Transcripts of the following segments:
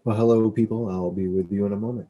Well, hello, people. I'll be with you in a moment.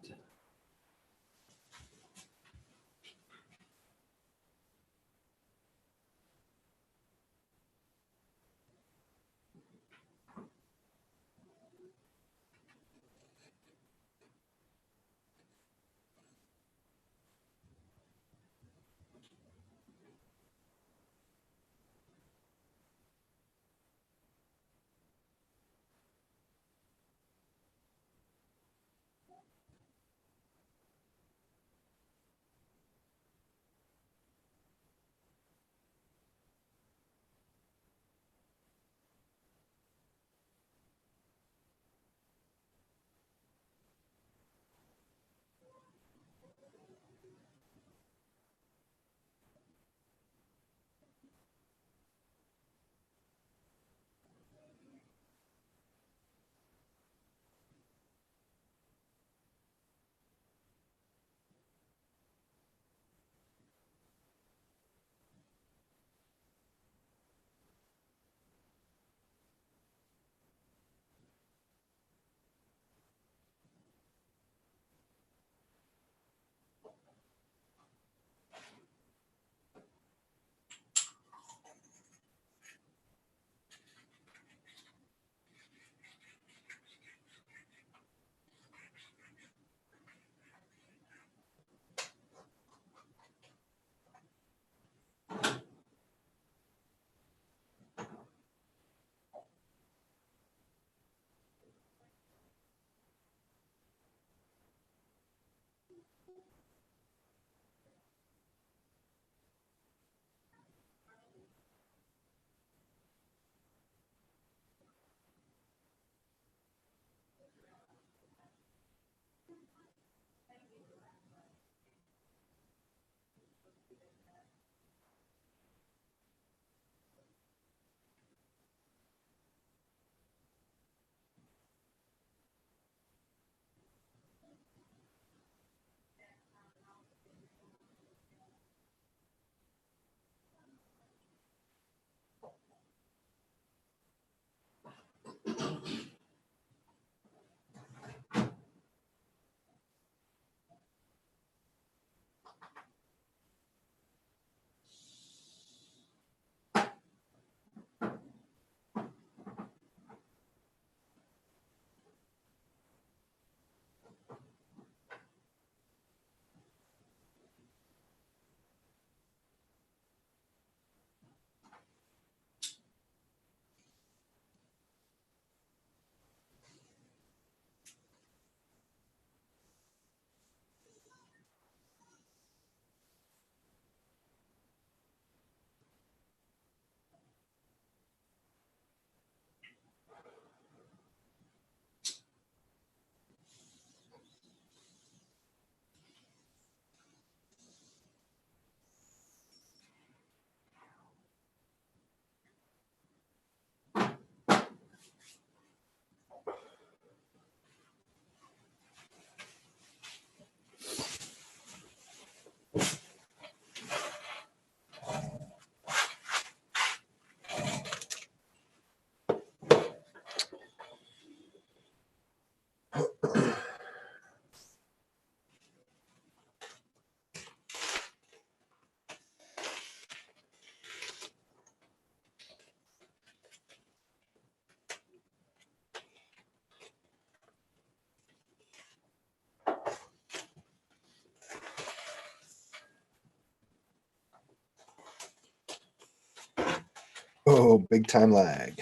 Oh, big time lag.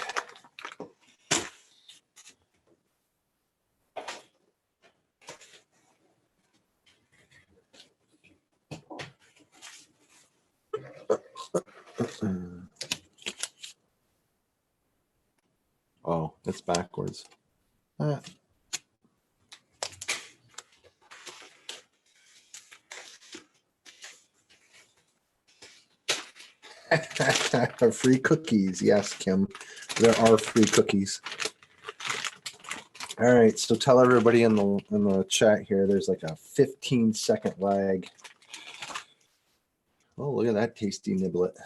Oh, it's backwards. Free cookies. Yes, Kim. There are free cookies. All right, so tell everybody in the chat here there's like a 15-second lag. Oh, look at that tasty niblet.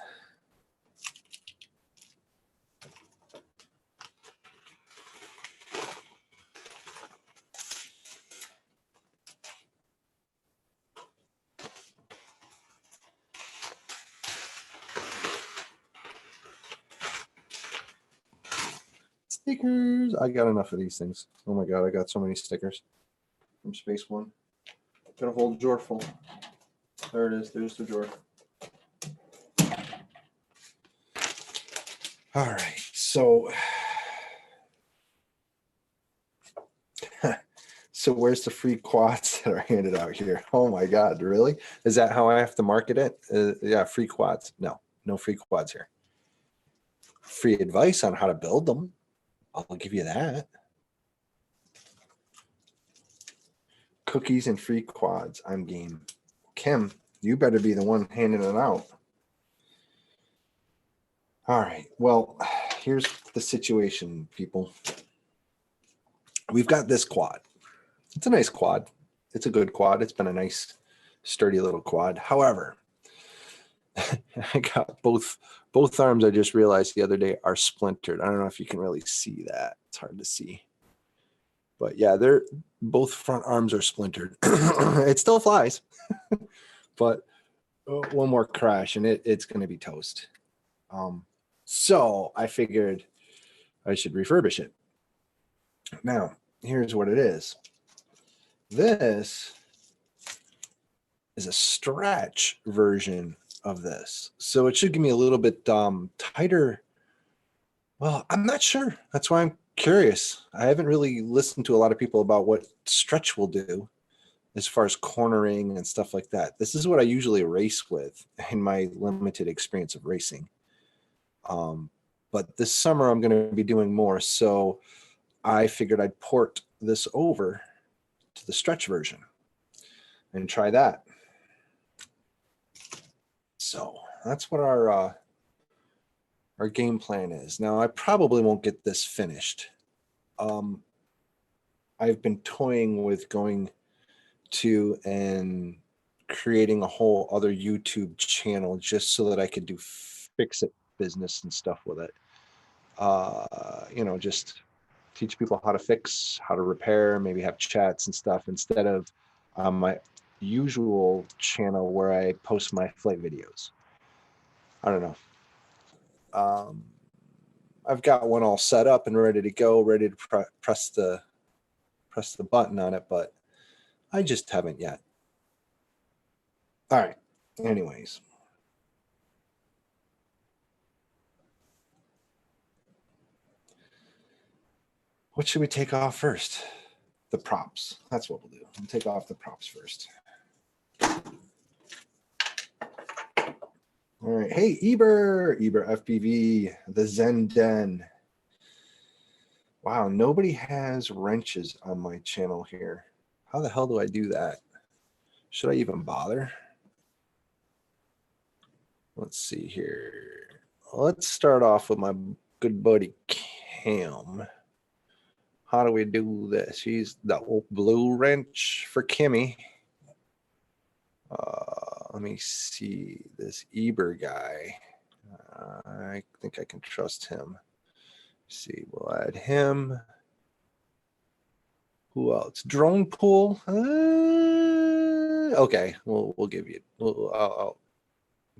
Stickers. I got enough of these things. Oh my God, I got so many stickers from Space One. Got a whole drawer full. There it is. There's the drawer. All right, so so where's the free quads that are handed out here? Oh my God, really? Is that how I have to market it? Yeah, free quads. No free quads here. Free advice on how to build them. I'll give you that. Cookies and free quads. I'm game. Kim, you better be the one handing it out. All right. Well, here's the situation, people. We've got this quad. It's a nice quad. It's a good quad. It's been a nice, sturdy little quad. However, I got both arms, I just realized the other day, are splintered. I don't know if you can really see that. It's hard to see. But yeah, both front arms are splintered. It still flies, but one more crash and it's going to be toast. So I figured I should refurbish it. Now, here's what it is. This is a stretch version of this. So it should give me a little bit tighter. Well, I'm not sure. That's why I'm curious. I haven't really listened to a lot of people about what stretch will do as far as cornering and stuff like that. This is what I usually race with in my limited experience of racing. But this summer I'm going to be doing more. So I figured I'd port this over to the stretch version and try that. So that's what our game plan is. Now, I probably won't get this finished. I've been toying with going to and creating a whole other YouTube channel just so that I could do fix-it business and stuff with it. Just teach people how to fix, how to repair, maybe have chats and stuff instead of my usual channel where I post my flight videos. I don't know. I've got one all set up and ready to go, ready to press the button on it, but I just haven't yet. All right. Anyways. What should we take off first? The props. That's what we'll do. We'll take off the props first. All right. Hey, Eber FPV, the Zen Den. Wow, nobody has wrenches on my channel here. How the hell do I do that? Should I even bother? Let's see here. Let's start off with my good buddy Cam. How do we do this? He's the old blue wrench for Kimmy. Let me see this Eber guy. I think I can trust him. Let's see, we'll add him. Who else? Drone pool. Okay, we'll give you.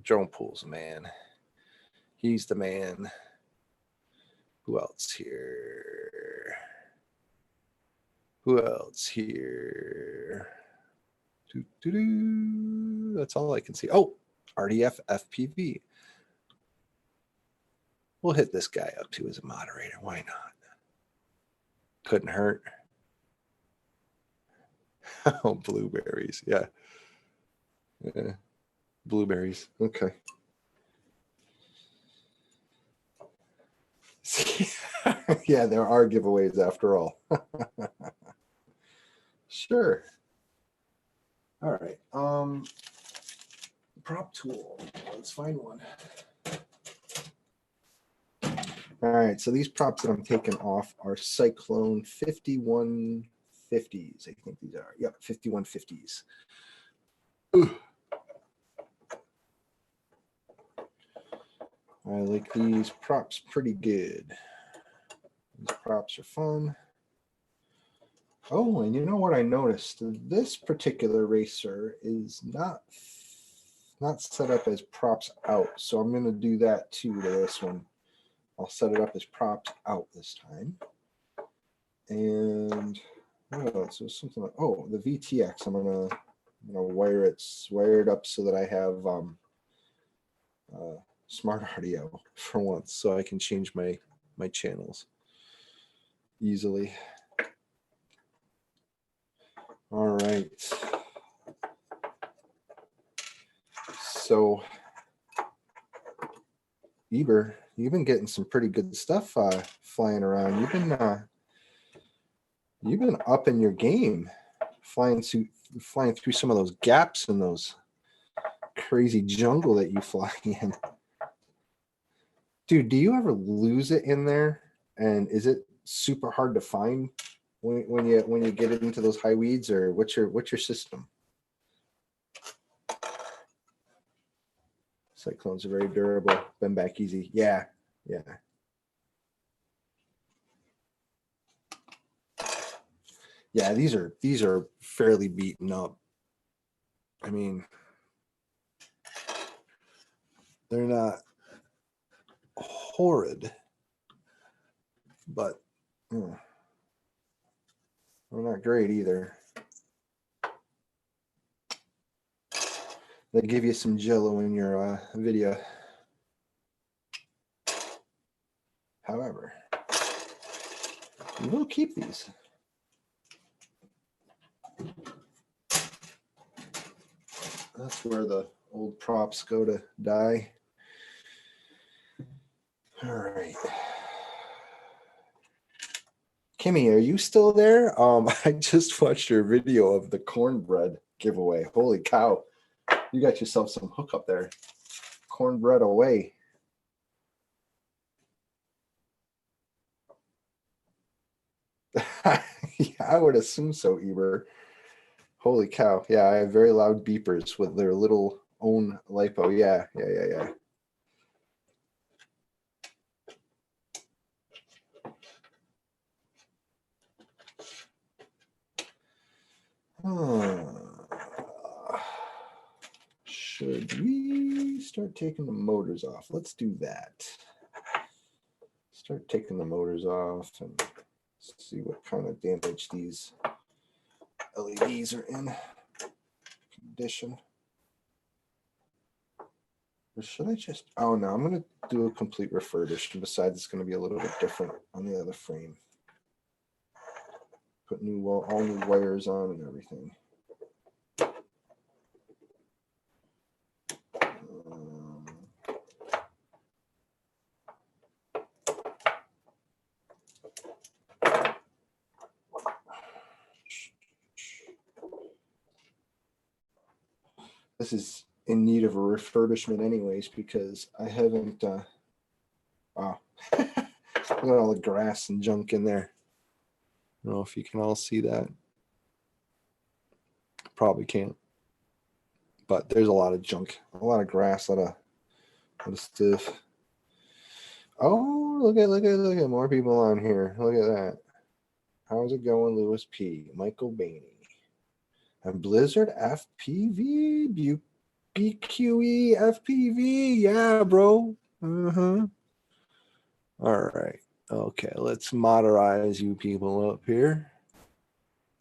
Drone pool's man. He's the man. Who else here? Who else here? That's all I can see. Oh, RDF FPV. We'll hit this guy up too as a moderator. Why not? Couldn't hurt. Oh, blueberries. Yeah. Yeah. Blueberries. Okay. Yeah, there are giveaways after all. Sure. All right. Prop tool. Let's find one. All right. So these props that I'm taking off are Cyclone 5150s. I think these are. Yep, 5150s. I like these props pretty good. These props are fun. Oh, and you know what I noticed? This particular racer is not set up as props out. So I'm going to do that too to this one. I'll set it up as props out this time. And so something like, oh, the VTX. I'm gonna wire it up so that I have smart audio for once, so I can change my channels easily. All right. So, Eber, you've been getting some pretty good stuff flying around. You've been up in your game, flying through some of those gaps in those crazy jungle that you fly in. Dude, do you ever lose it in there? And is it super hard to find when you get it into those high weeds, or what's your system? Cyclones are very durable. Been back easy. Yeah. Yeah, these are fairly beaten up. I mean, they're not horrid, but they're not great either. They give you some jello in your video. However, you will keep these. That's where the old props go to die. All right. Kimmy, are you still there? I just watched your video of the cornbread giveaway. Holy cow. You got yourself some hookup there. Cornbread away. Yeah, I would assume so, Eber. Holy cow. Yeah, I have very loud beepers with their little own lipo. Yeah. Should we start taking the motors off? Let's do that. Start taking the motors off and see what kind of damage these LEDs are in condition. Or should I just, oh no, I'm going to do a complete refurbishment. Besides, it's going to be a little bit different on the other frame. Put all new wires on and everything. This is in need of a refurbishment anyways, because I haven't, wow. Look at all the grass and junk in there. I don't know if you can all see that. Probably can't. But there's a lot of junk, a lot of grass, a lot of stuff. Oh, look at more people on here. Look at that. How's it going, Lewis P? Michael Bainey. And Blizzard FPV, BQE FPV. Yeah, bro. All right. Okay, let's moderize you people up here.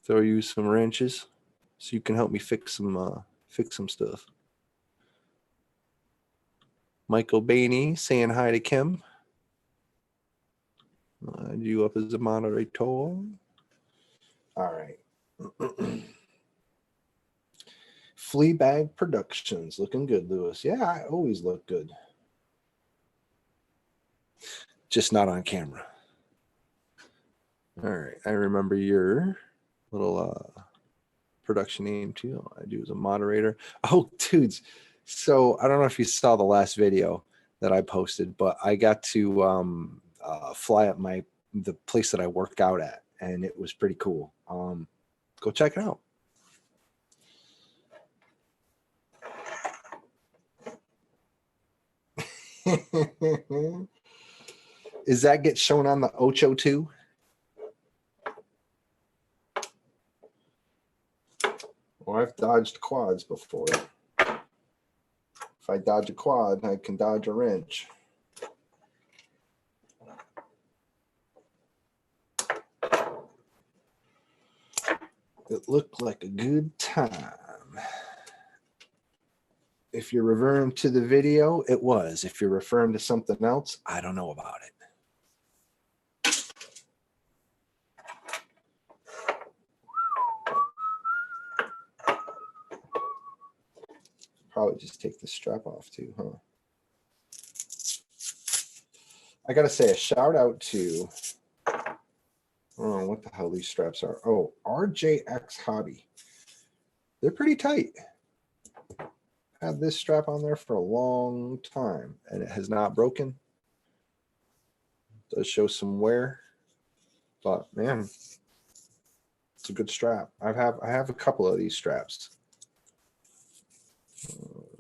Throw you some wrenches so you can help me fix some stuff. Michael Bainey saying hi to Kim. Add you up as a moderator. All right. Fleabag Productions, looking good, Lewis. Yeah, I always look good. Just not on camera. All right, I remember your little production name too. I do as a moderator. Oh, dudes. So I don't know if you saw the last video that I posted, but I got to fly at the place that I work out at, and it was pretty cool. Go check it out. Is that get shown on the Ocho too? Well, I've dodged quads before. If I dodge a quad, I can dodge a wrench. It looked like a good time. If you're referring to the video, it was. If you're referring to something else, I don't know about it. Probably just take the strap off too, huh? I gotta say a shout out to, oh, what the hell these straps are. Oh, RJX Hobby. They're pretty tight. Had this strap on there for a long time and it has not broken. It does show some wear, but man, it's a good strap. I have a couple of these straps.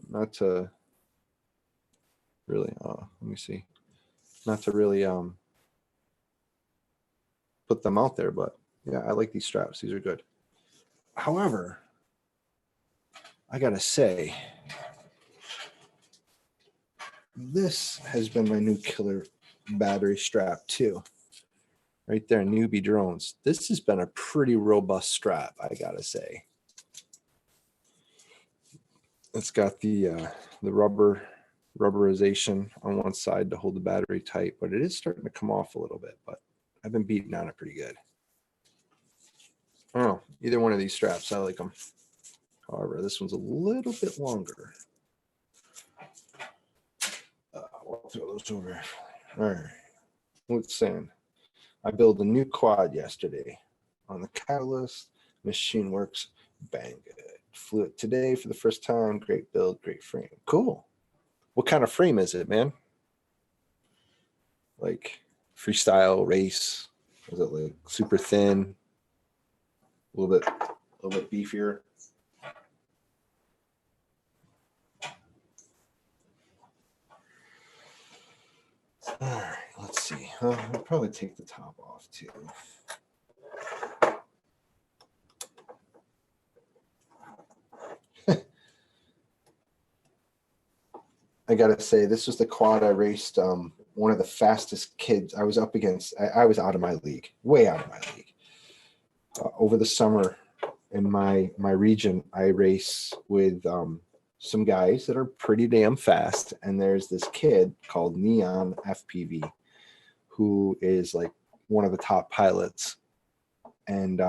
Not to really, let me see. Not to really put them out there, but yeah, I like these straps. These are good. However, I gotta say, this has been my new killer battery strap too. Right there, Newbie Drones. This has been a pretty robust strap, I gotta say. It's got the rubberization on one side to hold the battery tight, but it is starting to come off a little bit, but I've been beating on it pretty good. Oh, either one of these straps, I like them. However, this one's a little bit longer. We'll throw those over. All right. What's saying? I built a new quad yesterday on the Catalyst. Machine works bang good. Flew it today for the first time. Great build, great frame. Cool. What kind of frame is it, man? Like freestyle race? Is it like super thin? A little bit beefier? All right, let's see. I'll probably take the top off too. I gotta say, this was the quad I raced. One of the fastest kids I was up against. I was out of my league, way out of my league. Over the summer in my region, I race with some guys that are pretty damn fast. And there's this kid called Neon FPV, who is like one of the top pilots. And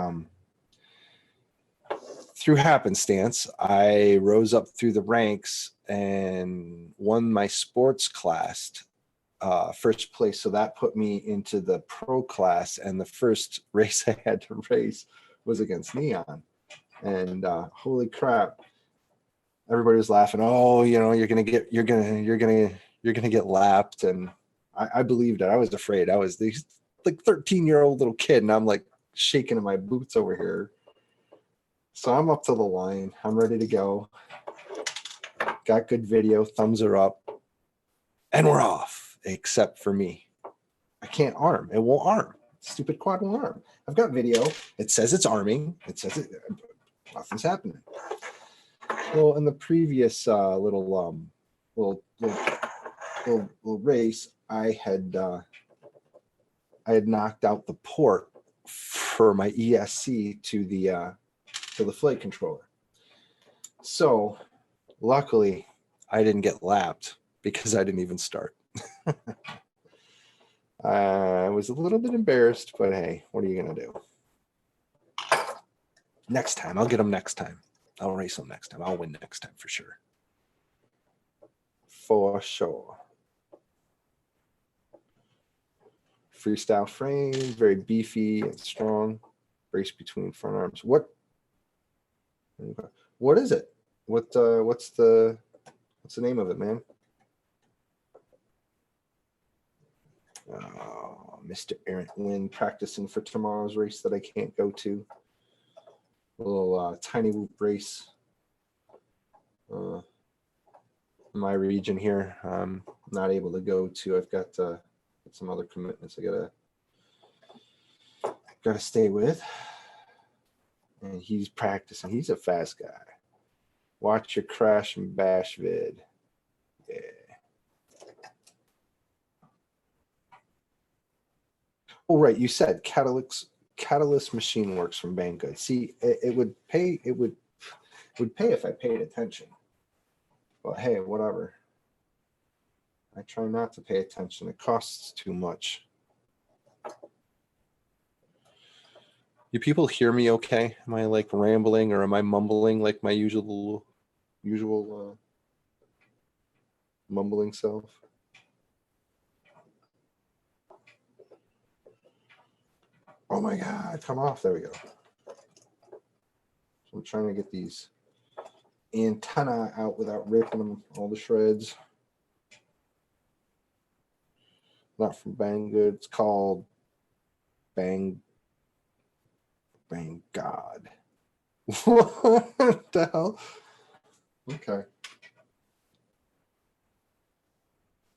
through happenstance, I rose up through the ranks and won my sports class first place. So that put me into the pro class. And the first race I had to race was against Neon. And holy crap, everybody was laughing. Oh, you know, you're gonna get lapped. And I believed it. I was afraid. I was this like 13-year-old little kid, and I'm like shaking in my boots over here. So I'm up to the line. I'm ready to go. Got good video. Thumbs are up. And we're off, except for me. I can't arm. It won't arm. Stupid quad won't arm. I've got video. It says it's arming. It says it. Nothing's happening. Well, in the previous little race, I had knocked out the port for my ESC to the flight controller. So luckily I didn't get lapped because I didn't even start. I was a little bit embarrassed, but hey, what are you going to do? Next time. I'll get them next time. I'll race them next time. I'll win next time for sure. For sure. Freestyle frame, very beefy and strong. Brace between front arms. What is it? What's the name of it, man? Oh, Mr. Errant Wind practicing for tomorrow's race that I can't go to. A little tiny whoop race. My region here, I'm not able to go to. I've got some other commitments I gotta stay with. And he's practicing. He's a fast guy. Watch your crash and bash vid. Yeah. Oh, right. You said Catalyst Machine Works from Banggood. See, it would pay. It would pay if I paid attention. But hey, whatever. I try not to pay attention. It costs too much. Do people hear me okay? Am I like rambling or am I mumbling like my usual mumbling self? Oh my God, come off. There we go. So I'm trying to get these antenna out without ripping them all to shreds. Not from Banggood. It's called Bang God. What the hell? Okay.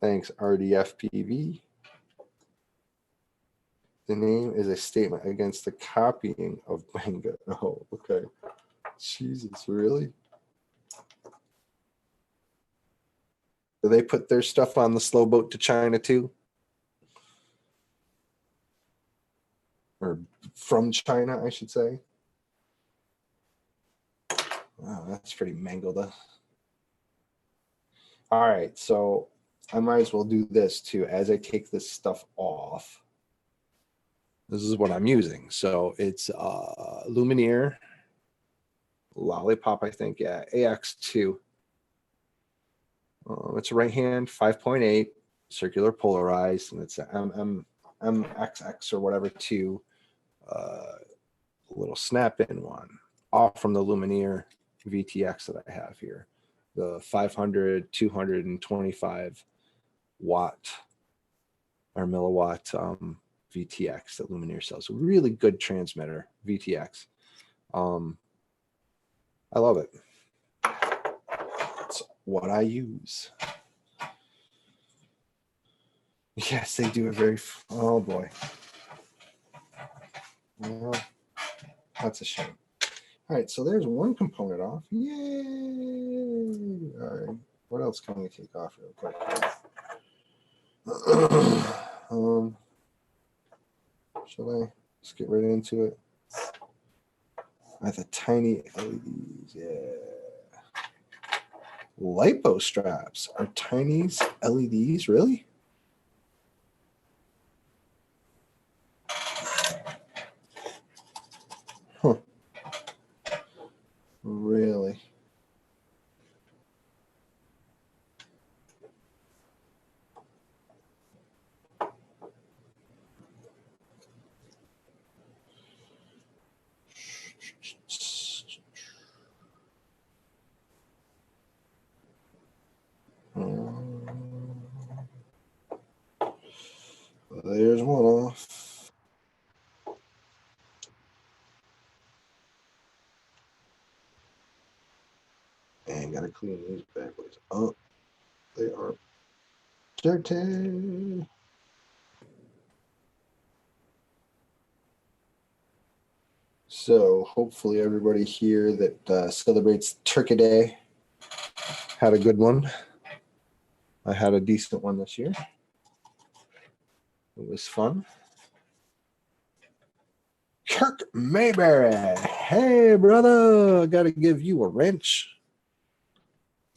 Thanks, RDFPV. The name is a statement against the copying of Banggood. Oh, okay. Jesus, really? Do they put their stuff on the slow boat to China too? Or from China, I should say. Wow, that's pretty mangled. All right, so I might as well do this too. As I take this stuff off, this is what I'm using. So it's Lumineer Lollipop, I think. Yeah, AX2. It's a right hand, 5.8, circular polarized, and it's a MXX or whatever 2, little snap-in one, off from the Lumineer VTX that I have here, the 500, 225 watt or milliwatt VTX that Lumineer sells. A really good transmitter, VTX. I love it. It's what I use. Yes, they do it very. Oh boy. Well, that's a shame. All right, so there's one component off. Yay! All right, what else can we take off real quick? Shall I just get right into it? The tiny LEDs, yeah. Lipo straps are tiny LEDs, really? Huh. Really? There's one off. And gotta clean these bad boys up. They are dirty. So hopefully everybody here that celebrates Turkey Day had a good one. I had a decent one this year. It was fun. Kirk Mayberry. Hey, brother. I got to give you a wrench.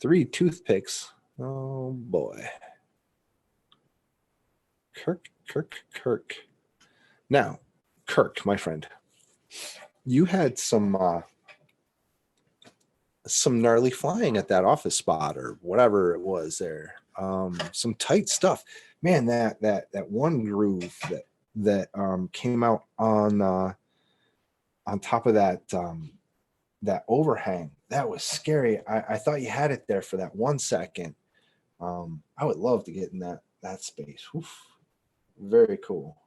3 toothpicks. Oh, boy. Kirk. Now, Kirk, my friend, you had some gnarly flying at that office spot or whatever it was there. Some tight stuff, man. That one groove that came out on top of that overhang, that was scary. I thought you had it there for that 1 second. I would love to get in that space. Oof. Very cool.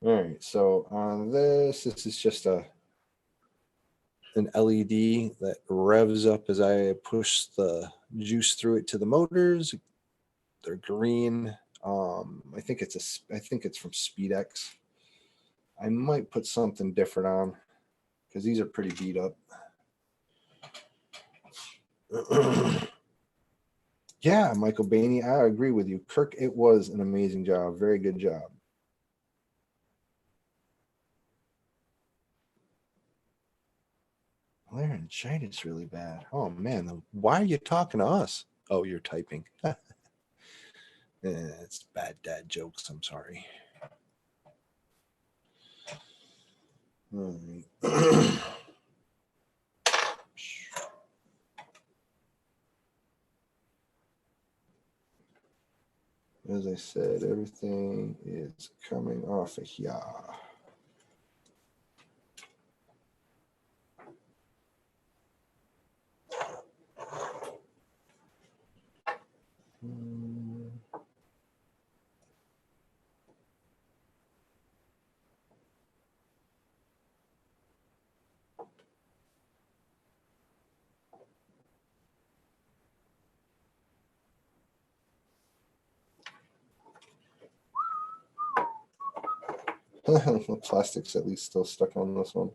All right, so on this is just an LED that revs up as I push the juice through it to the motors. They're green. I think it's from SpeedX. I might put something different on because these are pretty beat up. Yeah, Michael Bainey, I agree with you. Kirk, it was an amazing job. Very good job. Laryngitis really bad. Oh man, why are you talking to us? Oh, you're typing. It's bad dad jokes. I'm sorry. All right. As I said, everything is coming off of here. The plastic's at least still stuck on this one.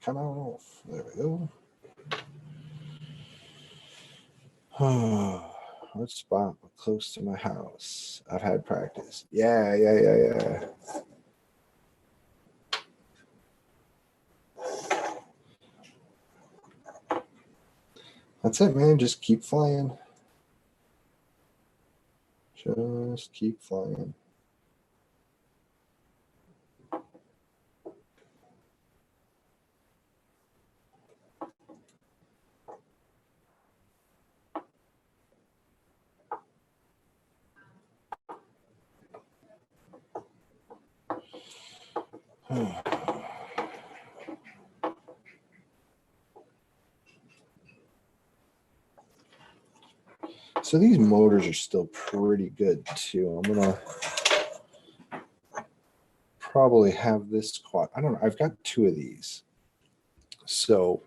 Come off. There we go. What spot? Close to my house. I've had practice. Yeah. That's it, man. Just keep flying. Just keep flying. So these motors are still pretty good too. I'm gonna probably have this quad. I don't know. I've got 2 of these. So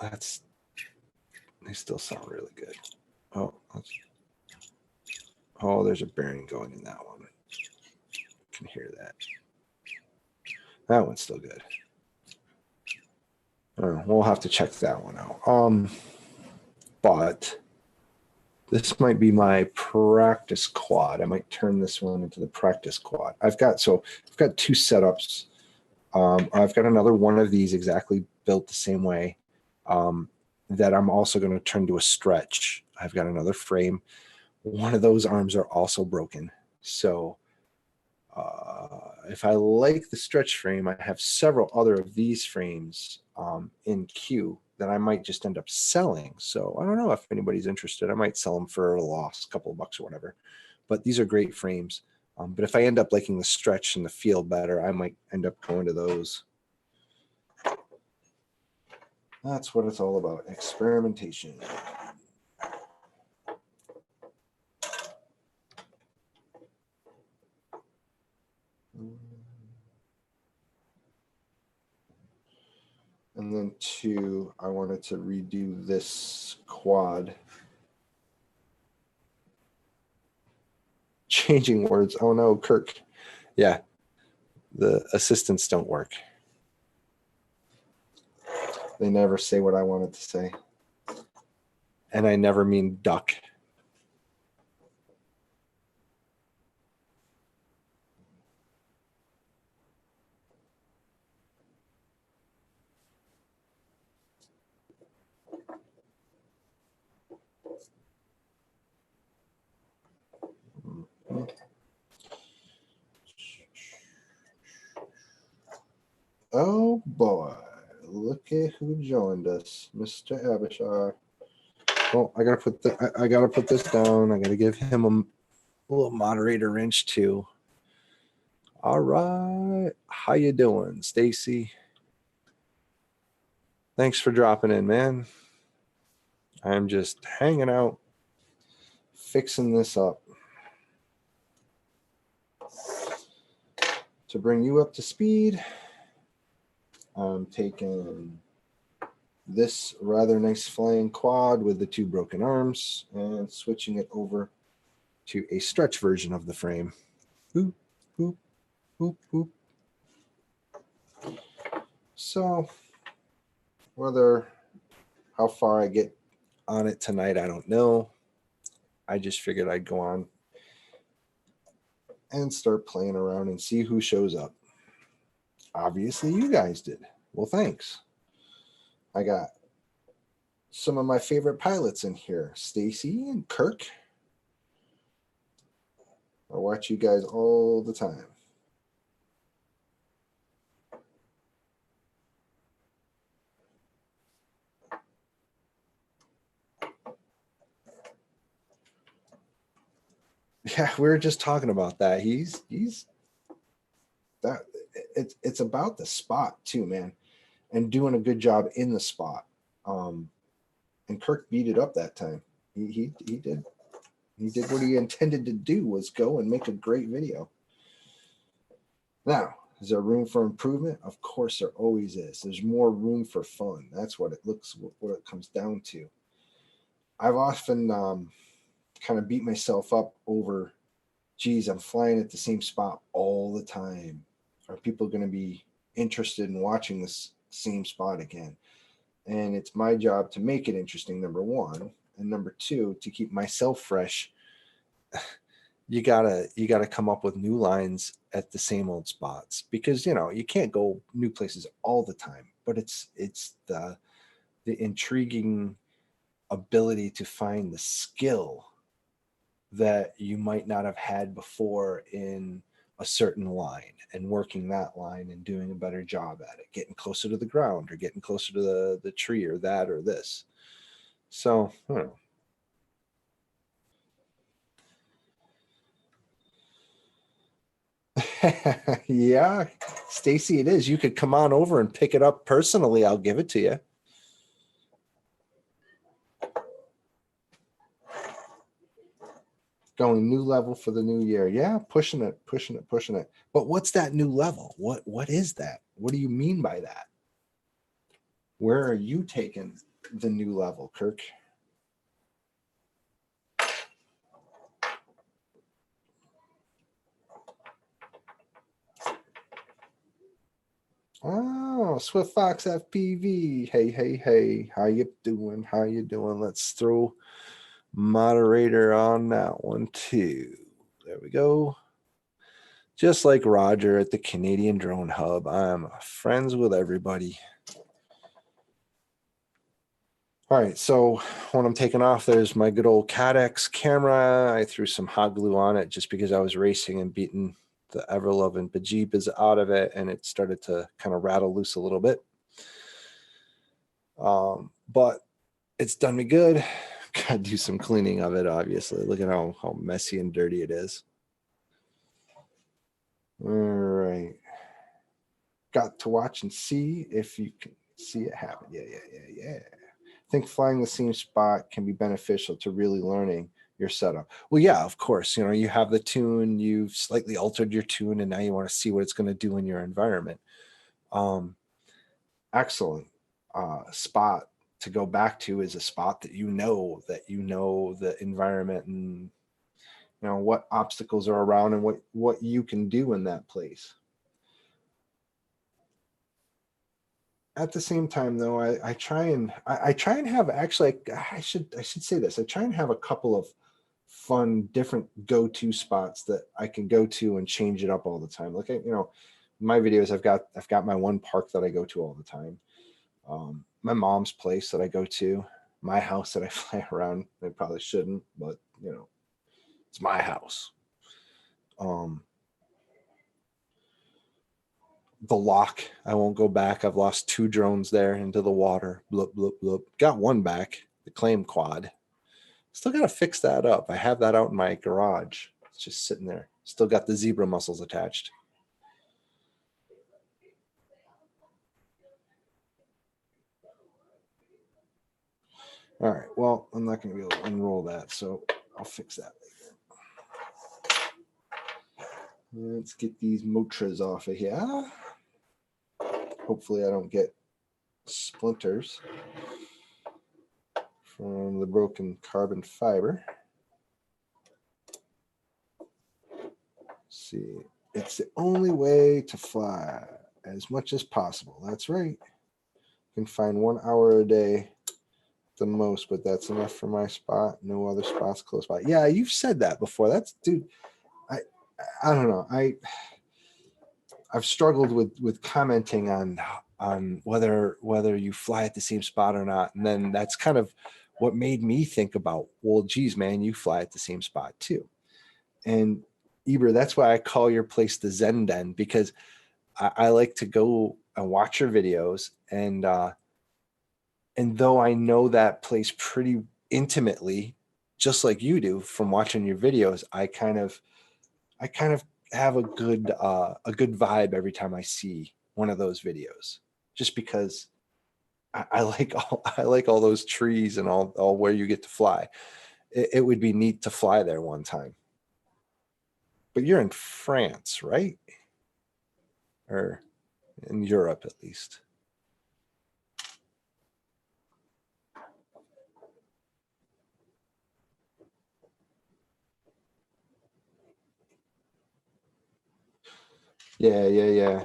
they still sound really good. Oh, there's a bearing going in that one. You can hear that. That one's still good. We'll have to check that one out. But this might be my practice quad. I might turn this one into the practice quad. I've got 2 setups. I've got another one of these exactly built the same way that I'm also going to turn to a stretch. I've got another frame. One of those arms are also broken. So if I like the stretch frame, I have several other of these frames in queue that I might just end up selling. So I don't know if anybody's interested. I might sell them for a loss, a couple of bucks or whatever. But these are great frames. But if I end up liking the stretch and the feel better, I might end up going to those. That's what it's all about, experimentation. And then 2, I wanted to redo this quad. Changing words. Oh no, Kirk. Yeah, the assistants don't work. They never say what I wanted to say. And I never mean duck. Oh boy, look at who joined us, Mr. Abishar. Oh, I gotta put this down. I gotta give him a little moderator wrench too. All right, how you doing, Stacy? Thanks for dropping in, man. I'm just hanging out, fixing this up to bring you up to speed. I'm taking this rather nice flying quad with the 2 broken arms and switching it over to a stretch version of the frame. Boop, boop, boop, boop. So how far I get on it tonight, I don't know. I just figured I'd go on and start playing around and see who shows up. Obviously, you guys did. Well, thanks. I got some of my favorite pilots in here, Stacy and Kirk. I watch you guys all the time. Yeah, we were just talking about that. He's that it's about the spot too, man, and doing a good job in the spot. And Kirk beat it up that time. He did what he intended to do, was go and make a great video. Now, is there room for improvement? Of course there always is. There's more room for fun. That's what it comes down to. I've often kind of beat myself up over, geez, I'm flying at the same spot all the time. Are people going to be interested in watching this same spot again? And it's my job to make it interesting, number one. And number two, to keep myself fresh, you gotta come up with new lines at the same old spots, because you can't go new places all the time. But it's the intriguing ability to find the skill that you might not have had before in a certain line, and working that line and doing a better job at it, getting closer to the ground or getting closer to the tree or that or this. So, I don't know. Yeah, Stacy, it is. You could come on over and pick it up personally. I'll give it to you. Going new level for the new year. Yeah, pushing it. But what's that new level? What is that? What do you mean by that? Where are you taking the new level, Kirk? Oh, Swift Fox FPV. Hey. How you doing? Let's throw moderator on that one too. There we go. Just like Roger at the Canadian Drone Hub, I'm friends with everybody. All right, so when I'm taking off, there's my good old Cadex camera. I threw some hot glue on it just because I was racing and beating the ever-loving bejeebas out of it, and it started to kind of rattle loose a little bit. But it's done me good. Gotta do some cleaning of it, obviously. Look at how messy and dirty it is. All right. Got to watch and see if you can see it happen. Yeah. I think flying the same spot can be beneficial to really learning your setup. Well, yeah, of course. You have the tune, you've slightly altered your tune, and now you want to see what it's going to do in your environment. Excellent spot to go back to is a spot that you know the environment and what obstacles are around and what you can do in that place. At the same time, though, I try and have, actually, I should say this. I try and have a couple of fun, different go-to spots that I can go to and change it up all the time. Like, my videos, I've got my one park that I go to all the time. My mom's place that I go to, my house that I fly around. I probably shouldn't, but it's my house. the lock. I won't go back. I've lost 2 drones there into the water. Bloop, bloop, bloop. Got one back, the claim quad. Still got to fix that up. I have that out in my garage. It's just sitting there. Still got the zebra muscles attached. All right. Well, I'm not going to be able to unroll that, so I'll fix that later. Let's get these motras off of here. Hopefully I don't get splinters from the broken carbon fiber. Let's see, it's the only way to fly as much as possible. That's right. You can find 1 hour a day the most, but that's enough for my spot. No other spots close by. Yeah, you've said that before. That's, dude, I don't know. I've struggled with commenting on whether you fly at the same spot or not. And then that's kind of what made me think about, well, geez, man, you fly at the same spot too. And Eber, that's why I call your place the Zen Den, because I like to go and watch your videos. And though I know that place pretty intimately, just like you do from watching your videos, I kind of have a good vibe every time I see one of those videos, just because I like all those trees and all where you get to fly. It would be neat to fly there one time. But you're in France, right? Or in Europe at least. Yeah.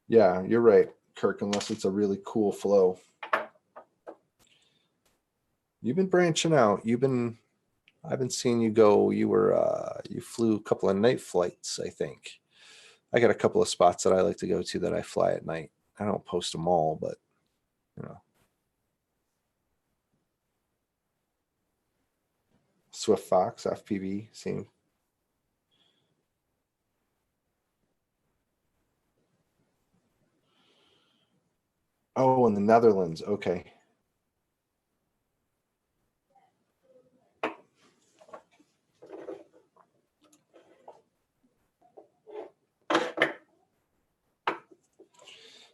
Yeah, you're right, Kirk, unless it's a really cool flow. You've been branching out. I've been seeing you go. You flew a couple of night flights, I think. I got a couple of spots that I like to go to that I fly at night. I don't post them all, but you know. Swift Fox, FPV, same. Oh, in the Netherlands. Okay.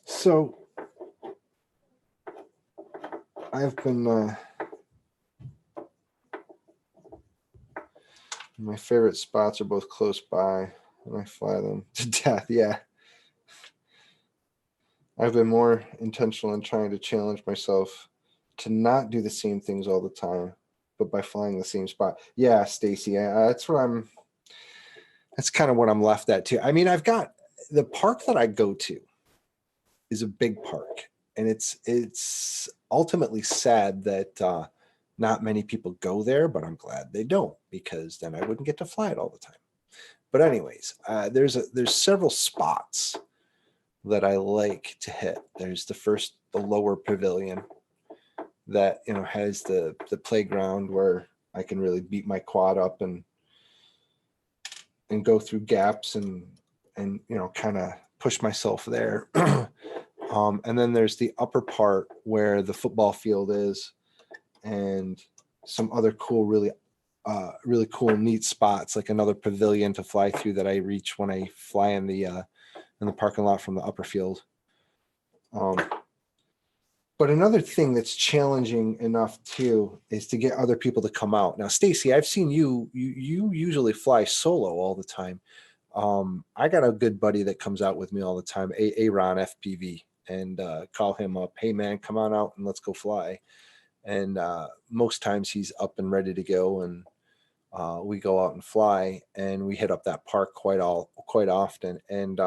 So I've been my favorite spots are both close by, and I fly them to death. Yeah. I've been more intentional in trying to challenge myself to not do the same things all the time, but by flying the same spot. Yeah, Stacy, that's kind of what I'm left at too. I mean, I've got the park that I go to is a big park, and it's ultimately sad that not many people go there, but I'm glad they don't, because then I wouldn't get to fly it all the time. But anyways, there's several spots that I like to hit. There's the lower pavilion that has the playground where I can really beat my quad up and go through gaps and kind of push myself there. And then there's the upper part where the football field is, and some other cool, really cool, neat spots, like another pavilion to fly through that I reach when I fly in the parking lot from the upper field. But another thing that's challenging enough too is to get other people to come out. Now, Stacy, I've seen you usually fly solo all the time. I got a good buddy that comes out with me all the time, Aaron FPV, and call him up. Hey man, come on out and let's go fly. And most times he's up and ready to go, and we go out and fly, and we hit up that park quite often. And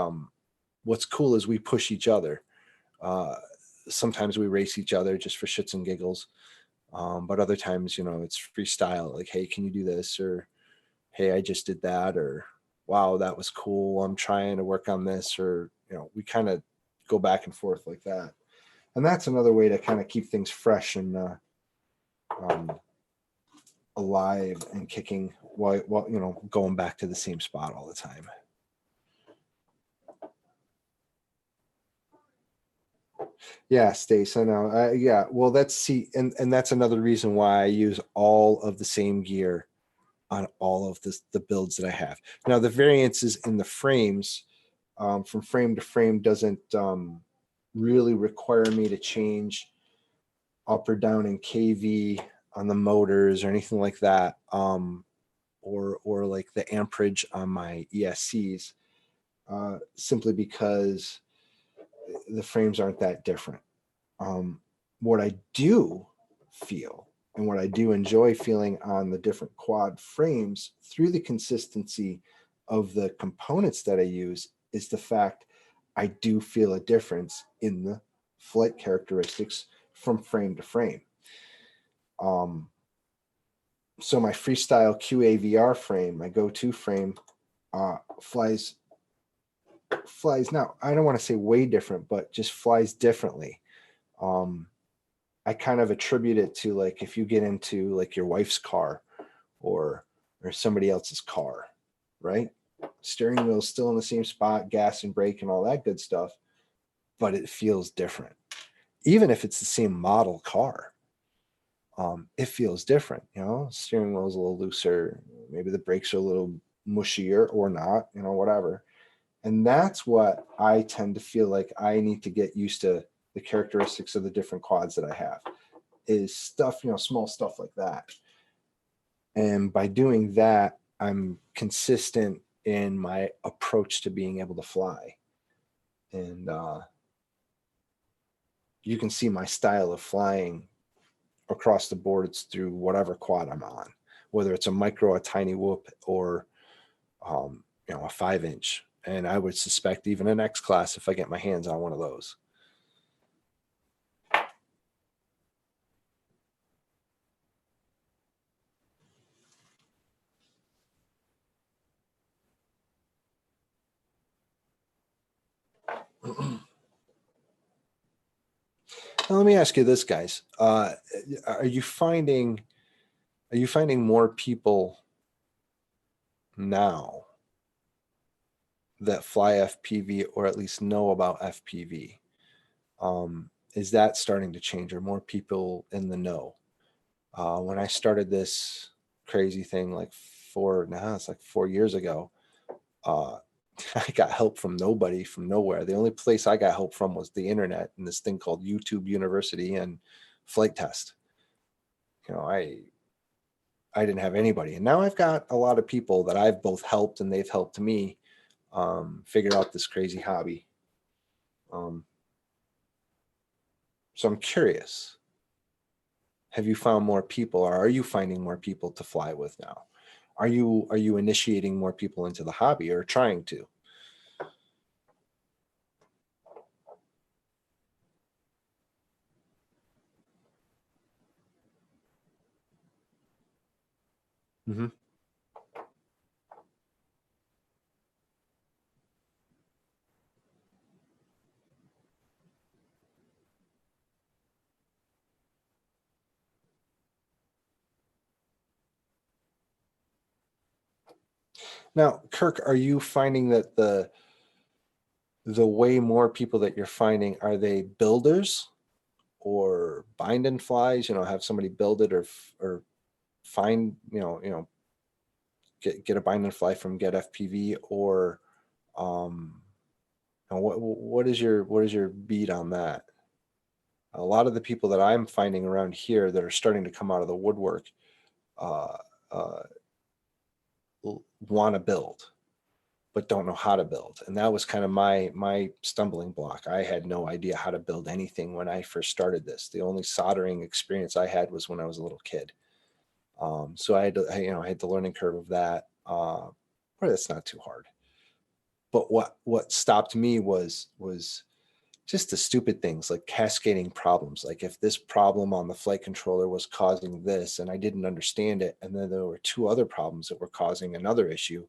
what's cool is we push each other. Sometimes we race each other just for shits and giggles. But other times, it's freestyle. Like, hey, can you do this? Or, hey, I just did that. Or, wow, that was cool. I'm trying to work on this. Or, we kind of go back and forth like that. And that's another way to kind of keep things fresh and alive and kicking while going back to the same spot all the time. Yeah, Stace, I know. Yeah, well, and that's another reason why I use all of the same gear on all of the builds that I have. Now, the variances in the frames from frame to frame doesn't really require me to change up or down in kV on the motors or anything like that, or like the amperage on my ESCs, simply because the frames aren't that different. What I do feel and what I do enjoy feeling on the different quad frames through the consistency of the components that I use is the fact I do feel a difference in the flight characteristics from frame to frame. So my freestyle QAVR frame, my go-to frame, flies now, I don't want to say way different, but just flies differently. I kind of attribute it to, like, if you get into like your wife's car or somebody else's car, right? Steering wheel's still in the same spot, gas and brake and all that good stuff, but it feels different. Even if it's the same model car, it feels different. Steering wheel's a little looser, maybe the brakes are a little mushier or not, whatever. And that's what I tend to feel like I need to get used to, the characteristics of the different quads that I have, is stuff, small stuff like that. And by doing that, I'm consistent in my approach to being able to fly. And you can see my style of flying across the board. It's through whatever quad I'm on, whether it's a micro, a tiny whoop, or a 5-inch. And I would suspect even an X class if I get my hands on one of those. Now, let me ask you this, guys. Are you finding more people now that fly FPV, or at least know about FPV? Is that starting to change? Are more people in the know? When I started this crazy thing like 4 years ago, I got help from nobody, from nowhere. The only place I got help from was the internet and this thing called YouTube University and Flight Test. I didn't have anybody. And now I've got a lot of people that I've both helped and they've helped me figure out this crazy hobby. So I'm curious, have you found more people, or are you finding more people to fly with now? Are you initiating more people into the hobby, or trying to? Mm-hmm. Now, Kirk, are you finding that the way more people that you're finding, are they builders or bind and flies? Have somebody build it, or find get a bind and fly from Get FPV, or what is your beat on that? A lot of the people that I'm finding around here that are starting to come out of the woodwork uh, uh, want to build, but don't know how to build. And that was kind of my stumbling block. I had no idea how to build anything when I first started this. The only soldering experience I had was when I was a little kid. So I had the learning curve of that. But it's not too hard. But what stopped me was just the stupid things like cascading problems. Like if this problem on the flight controller was causing this and I didn't understand it, and then there were two other problems that were causing another issue,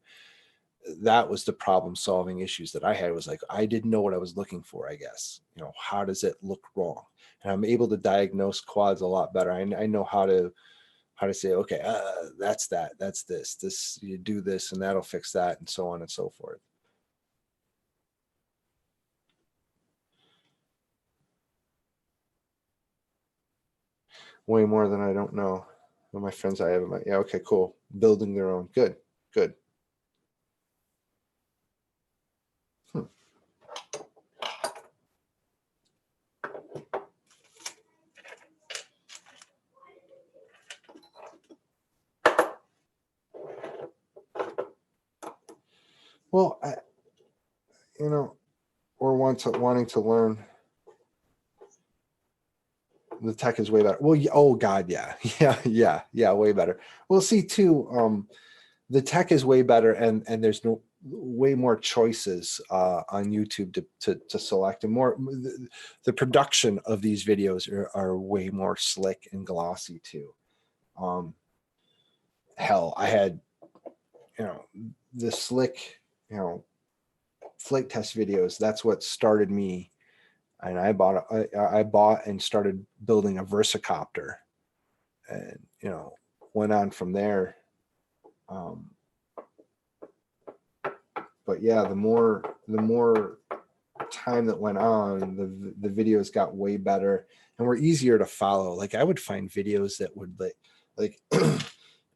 that was the problem solving issues that I had. Was like, I didn't know what I was looking for, I guess. How does it look wrong? And I'm able to diagnose quads a lot better. I know how to say, okay, that's this, you do this and that'll fix that, and so on and so forth. way more than I don't know. Well, my friends I have, yeah, okay, cool. Building their own. Good, good. Well, or wanting to learn. The tech is way better. Well, oh God, yeah, yeah, way better. Well, see too, the tech is way better, and there's way more choices on YouTube to select, and more the production of these videos are way more slick and glossy too. Hell, I had the slick flight test videos. That's what started me, and I bought and started building a Versacopter, and went on from there. But yeah, the more time that went on, the videos got way better and were easier to follow. Like I would find videos that would like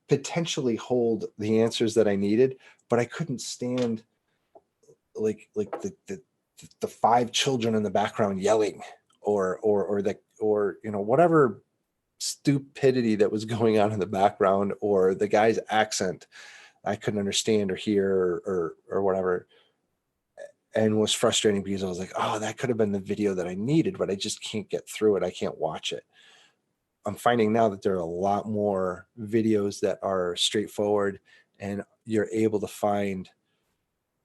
potentially hold the answers that I needed, but I couldn't stand like the five children in the background yelling or whatever stupidity that was going on in the background, or the guy's accent I couldn't understand or hear or whatever, and was frustrating because I was like, oh, that could have been the video that I needed, but I just can't get through it. I can't watch it. I'm finding now that there are a lot more videos that are straightforward, and you're able to find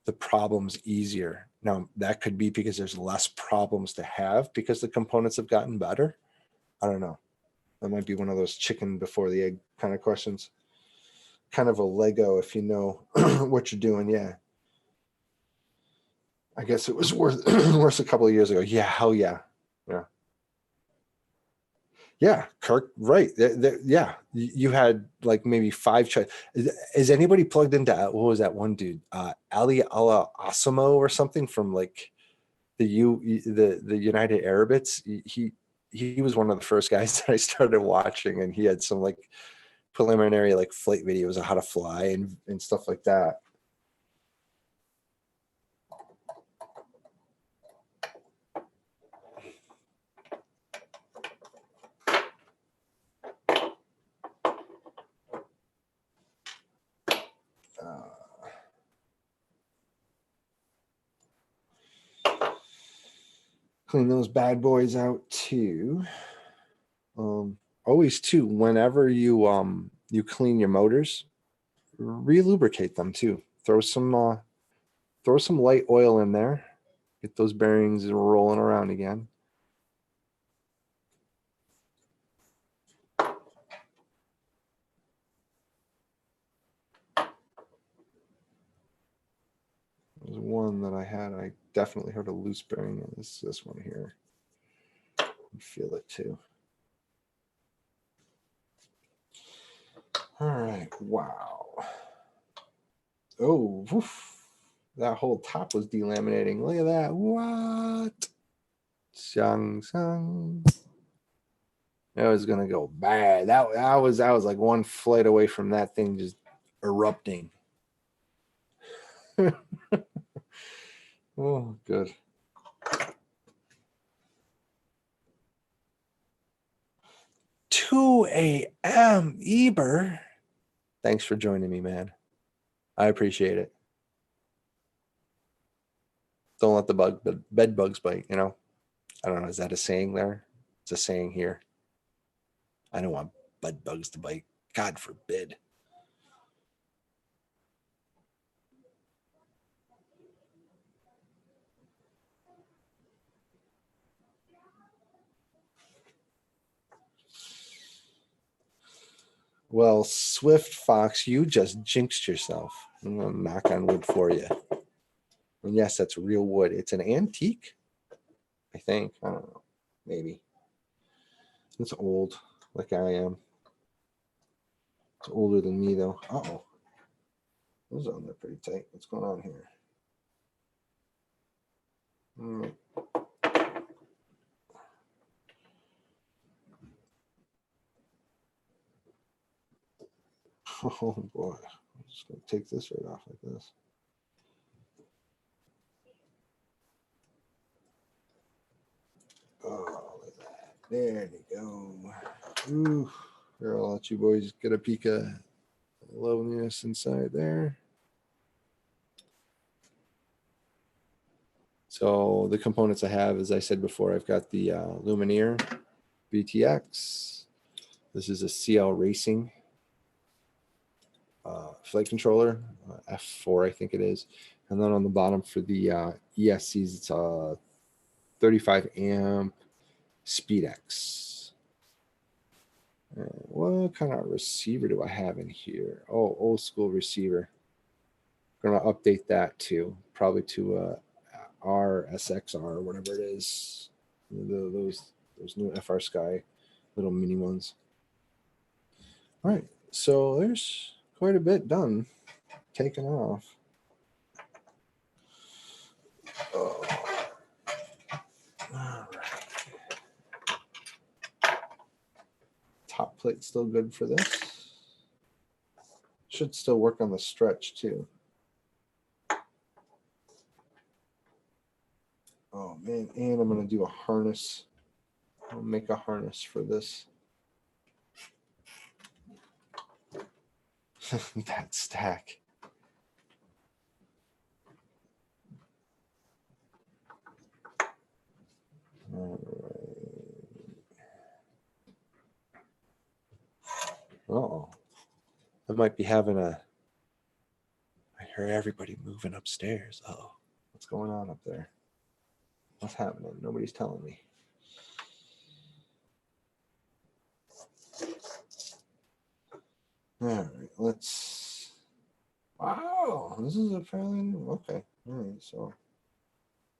the problems easier. Now, that could be because there's less problems to have because the components have gotten better. I don't know. That might be one of those chicken before the egg kind of questions. Kind of a Lego if you know what you're doing. Yeah. I guess it was worth a couple of years ago. Yeah, hell yeah. Yeah. Yeah, Kirk, right. Yeah. You had like maybe five. Is anybody plugged into, what was that one dude? Ali Allah Asimo or something from like the United Arabics. He was one of the first guys that I started watching, and he had some like preliminary like flight videos of how to fly and stuff like that. Clean those bad boys out too. Always too, whenever you clean your motors, relubricate them too. Throw some light oil in there. Get those bearings rolling around again. There's one that I had. I definitely heard a loose bearing in this one here. You feel it too. All right. Wow. Oh, woof. That whole top was delaminating. Look at that. What? Xiang. That was gonna go bad. That was like one flight away from that thing just erupting. Oh, good. $2 a.m. Eber. Thanks for joining me, man. I appreciate it. Don't let the bed bugs bite, I don't know. Is that a saying there? It's a saying here. I don't want bed bugs to bite. God forbid. Well, Swift Fox, you just jinxed yourself. I'm going to knock on wood for you. And yes, that's real wood. It's an antique, I think. I don't know. Maybe. It's old, like I am. It's older than me, though. Uh-oh. Those on there pretty tight. What's going on here? Oh boy, I'm just gonna take this right off like this. Oh, look at that. There you go. Ooh, here, I'll let you boys get a peek of loveliness inside there. So the components I have, as I said before, I've got the Lumineer VTX. This is a CL Racing flight controller, F4 I think it is. And then on the bottom for the ESCs, it's a 35 amp SpeedX. What kind of receiver do I have in here? Oh, old school receiver. I'm going to update that too, probably to RSXR or whatever it is. Those new FR Sky little mini ones. All right, so there's quite a bit done, taken off. Oh. All right. Top plate still good for this. Should still work on the stretch too. Oh man, and I'm gonna do a harness. I'll make a harness for this. That stack. All right. Uh-oh. I might be having a... I hear everybody moving upstairs. Uh-oh. What's going on up there? What's happening? Nobody's telling me. All right, let's... Wow, this is a fairly... Okay, all right, so...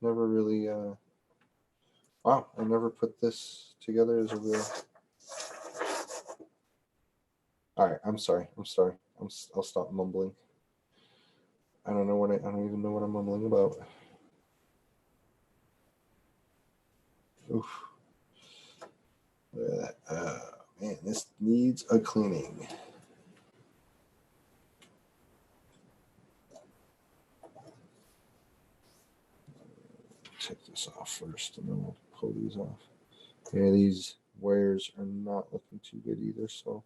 Never really... Wow, I never put this together as a real... All right, I'm sorry. I'll stop mumbling. I don't even know what I'm mumbling about. Oof. Look at that. Man, this needs a cleaning. Take this off first and then we'll pull these off. Yeah, these wires are not looking too good either, so.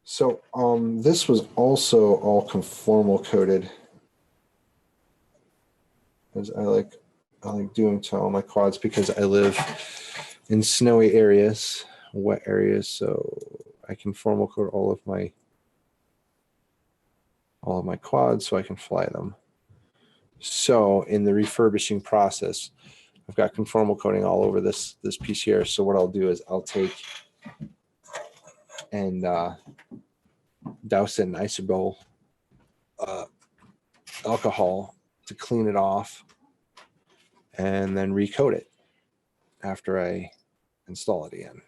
So this was also all conformal coated, as I like doing to all my quads because I live in snowy areas, wet areas, so I conformal coat all of my quads so I can fly them. So in the refurbishing process, I've got conformal coating all over this piece here. So what I'll do is I'll take and douse it in isobol alcohol to clean it off and then recoat it after I install it again.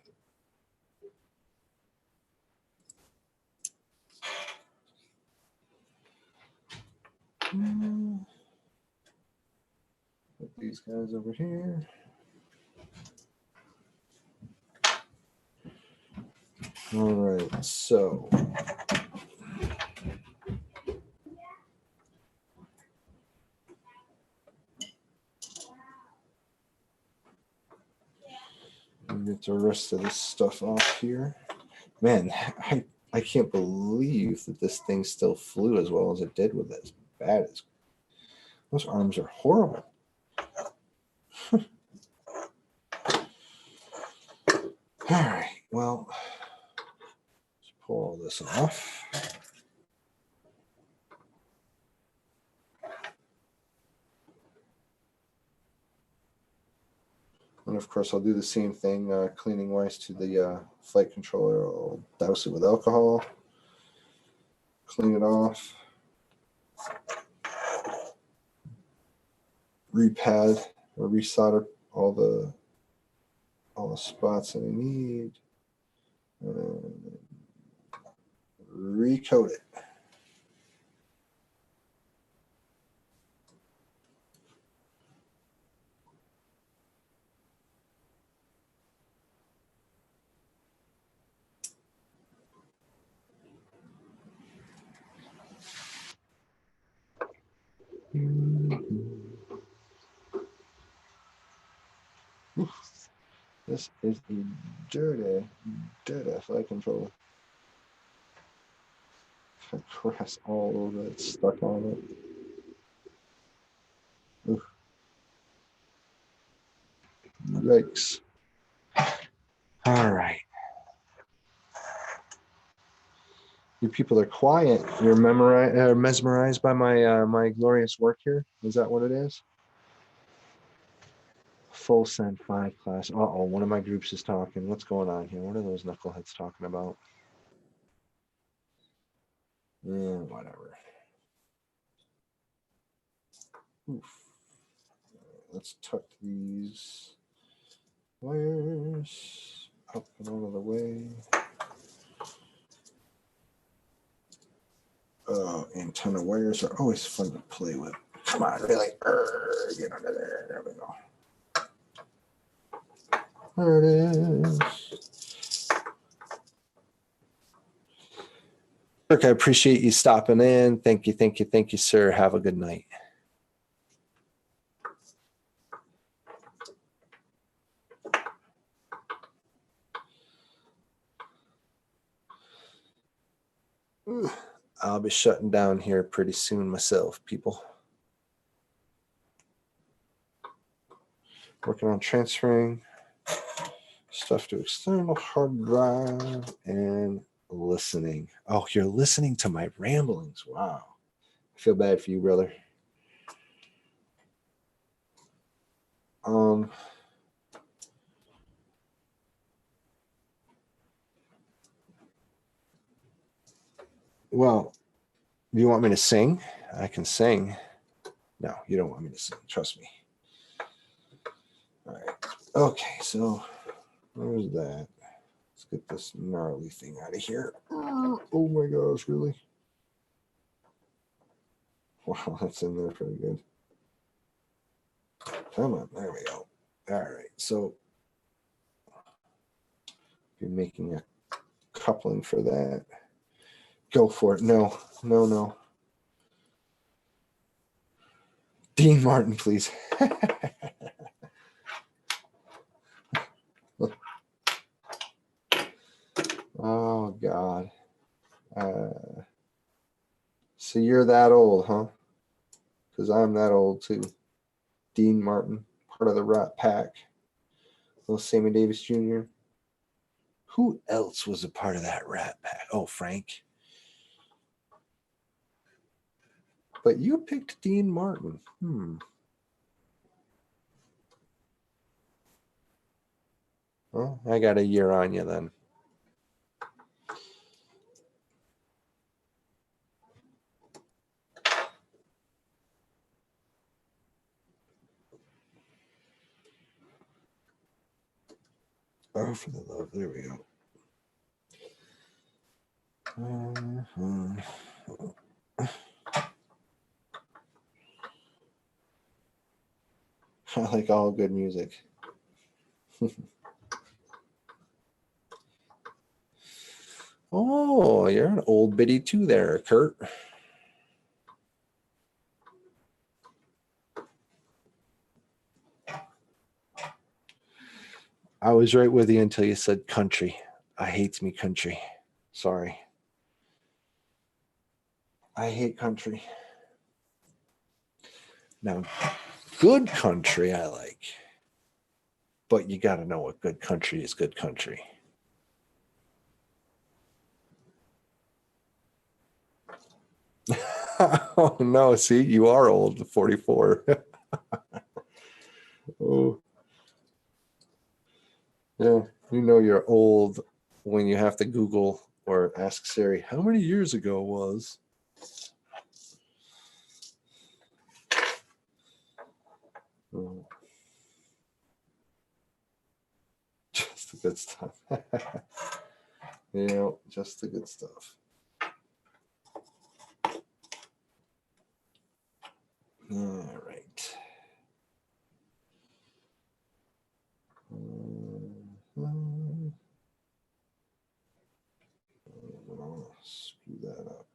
Put these guys over here. All right, so get the rest of this stuff off here. Man, I can't believe that this thing still flew as well as it did with as bad as those arms are horrible. All right, well, let's pull all this off. And of course, I'll do the same thing cleaning wise to the flight controller. I'll douse it with alcohol, clean it off, repad or resolder all the spots that I need, and recoat it. This is a dirty flight controller. Grass all over it, stuck on it. Oof. Yikes. All right. You people are quiet. You're mesmerized by my my glorious work here. Is that what it is? Full send 5 class. Uh-oh, one of my groups is talking. What's going on here? What are those knuckleheads talking about? Whatever. Oof. Let's tuck these wires up and out of the way. Antenna wires are always fun to play with. Come on, really? Get under there. There we go. There it is. Look, I appreciate you stopping in. Thank you, sir. Have a good night. I'll be shutting down here pretty soon myself, people. Working on transferring stuff to external hard drive and listening. Oh, you're listening to my ramblings. Wow. I feel bad for you, brother. Well, do you want me to sing? I can sing. No, you don't want me to sing. Trust me. All right. Okay, so where's that? Let's get this gnarly thing out of here. Oh my gosh, really? Wow, that's in there pretty good. Come on, there we go. All right, so you're making a coupling for that. Go for it. No. Dean Martin, please. Oh, God. So you're that old, huh? Because I'm that old, too. Dean Martin, part of the Rat Pack. Little Sammy Davis Jr. Who else was a part of that Rat Pack? Oh, Frank. But you picked Dean Martin. Well, I got a year on you then. Oh, for the love. There we go. I like all good music. Oh, you're an old biddy too there, Kurt. I was right with you until you said country. I hates me country. Sorry. I hate country. Now, good country I like. But you got to know what good country is good country. Oh, no. See, you are old, 44. Oh. Yeah, you know you're old when you have to Google or ask Siri, how many years ago was? Oh. Just the good stuff. Yeah, just the good stuff. All right. I'll screw that up.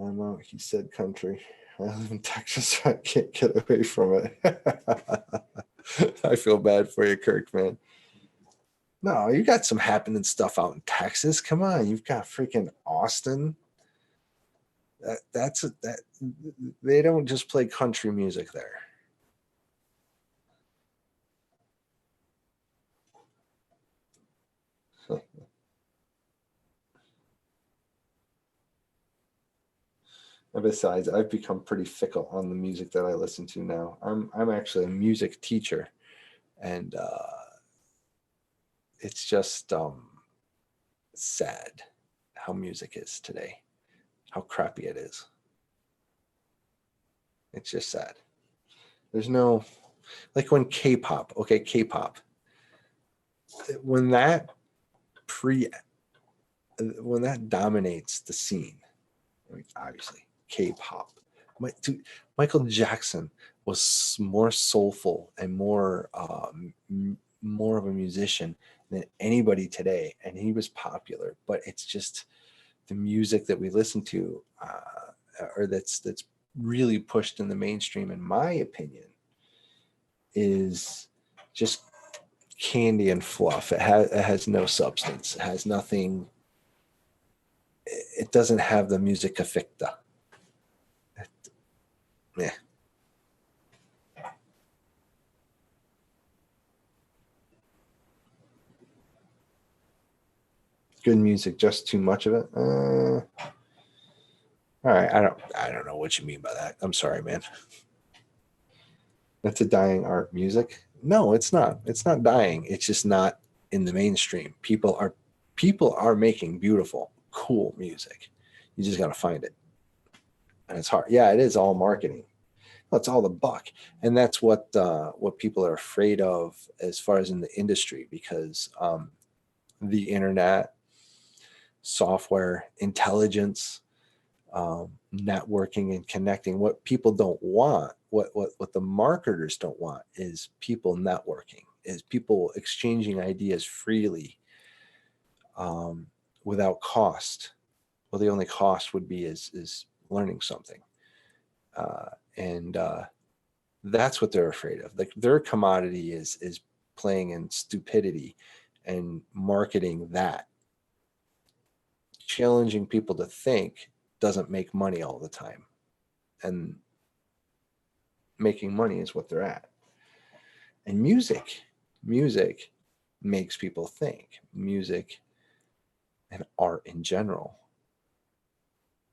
I'm out. He said country. I live in Texas, so I can't get away from it. I feel bad for you, Kirk, man. No, you got some happening stuff out in Texas. Come on, you've got freaking Austin. That they don't just play country music there. And besides, I've become pretty fickle on the music that I listen to now. I'm actually a music teacher, and it's just sad how music is today, how crappy it is. It's just sad. There's no, like when K-pop, okay, K-pop, when that pre when that dominates the scene, I mean, obviously K-pop. Michael Jackson was more soulful and more of a musician than anybody today, and he was popular. But it's just the music that we listen to, or that's really pushed in the mainstream, in my opinion, is just candy and fluff. It has no substance. It has nothing. It doesn't have the musica ficta. Yeah. Good music, just too much of it. All right, I don't know what you mean by that. I'm sorry, man. That's a dying art. Music? No, it's not. It's not dying. It's just not in the mainstream. People are making beautiful, cool music. You just got to find it, and it's hard. Yeah, it is all marketing. Well, it's all the buck, and that's what people are afraid of as far as in the industry, because the internet, software, intelligence, networking and connecting. What people don't want, what the marketers don't want, is people networking, is people exchanging ideas freely, um, without cost. Well, the only cost would be is learning something, and that's what they're afraid of. Like their commodity is playing in stupidity and marketing that. Challenging people to think doesn't make money all the time, and making money is what they're at. And music makes people think. Music and art in general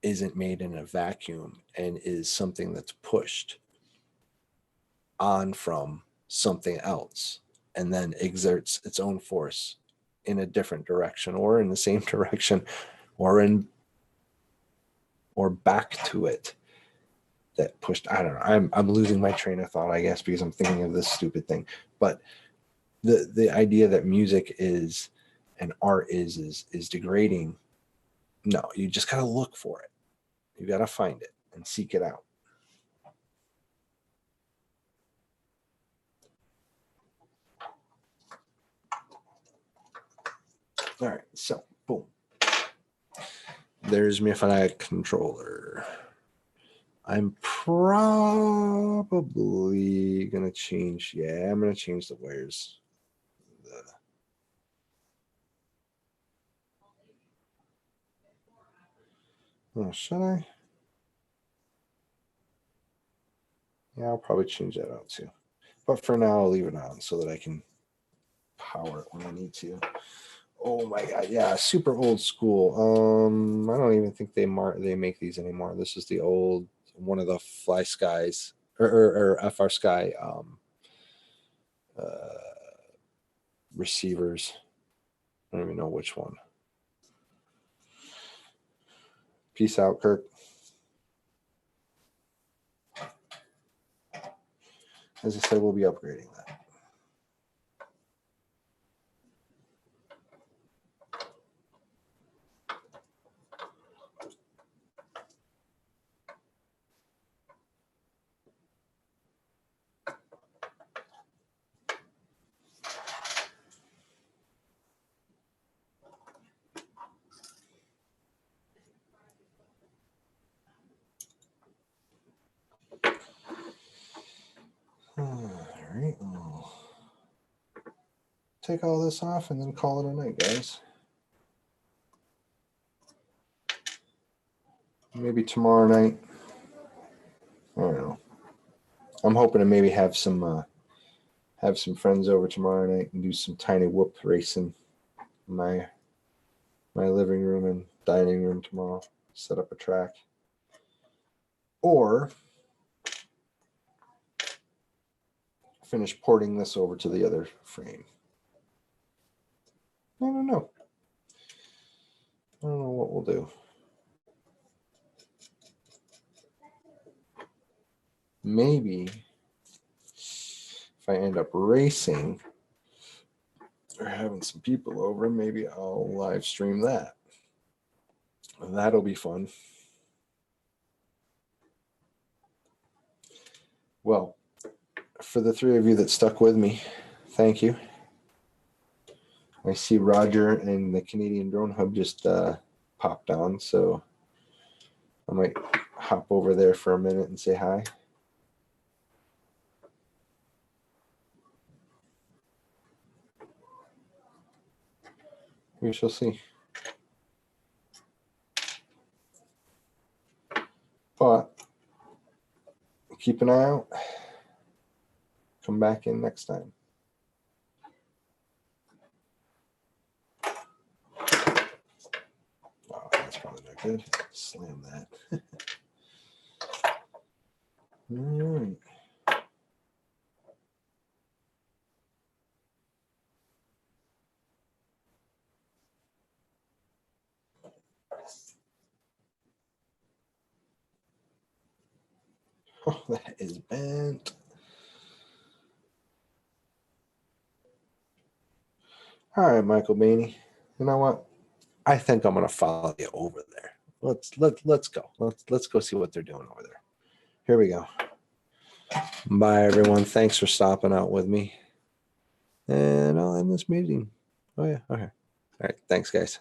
isn't made in a vacuum, and is something that's pushed on from something else, and then exerts its own force in a different direction, or in the same direction, or in or back to it, that pushed. I don't know. I'm losing my train of thought, I guess, because I'm thinking of this stupid thing. But the idea that music is and art is degrading. No, you just gotta look for it. You gotta find it and seek it out. All right, so boom. There's my Fnatic controller. I'm probably gonna change. Yeah, I'm gonna change the wires. Oh, should I? Yeah, I'll probably change that out too. But for now, I'll leave it on so that I can power it when I need to. Oh my god, yeah, super old school. I don't even think they make these anymore. This is the old one of the Fly Skies, or FR Sky uh, receivers. I don't even know which one. Peace out, Kirk. As I said, we'll be upgrading that. right. I'll take all this off and then call it a night, guys. Maybe tomorrow night. I don't know. I'm hoping to maybe have some friends over tomorrow night and do some tiny whoop racing in my living room and dining room tomorrow. Set up a track. Or finish porting this over to the other frame. I don't know. I don't know what we'll do. Maybe if I end up racing or having some people over, maybe I'll live stream that. That'll be fun. Well, for the three of you that stuck with me, thank you. I see Roger and the Canadian Drone Hub just popped on, so I might hop over there for a minute and say hi. We shall see. But keep an eye out. Come back in next time. Oh, that's probably not good. Slam that. All right. Oh, that is bent. All right, Michael Beanie. You know what? I think I'm gonna follow you over there. Let's go. Let's go see what they're doing over there. Here we go. Bye, everyone. Thanks for stopping out with me. And I'll end this meeting. Oh yeah. Okay. All right. Thanks, guys.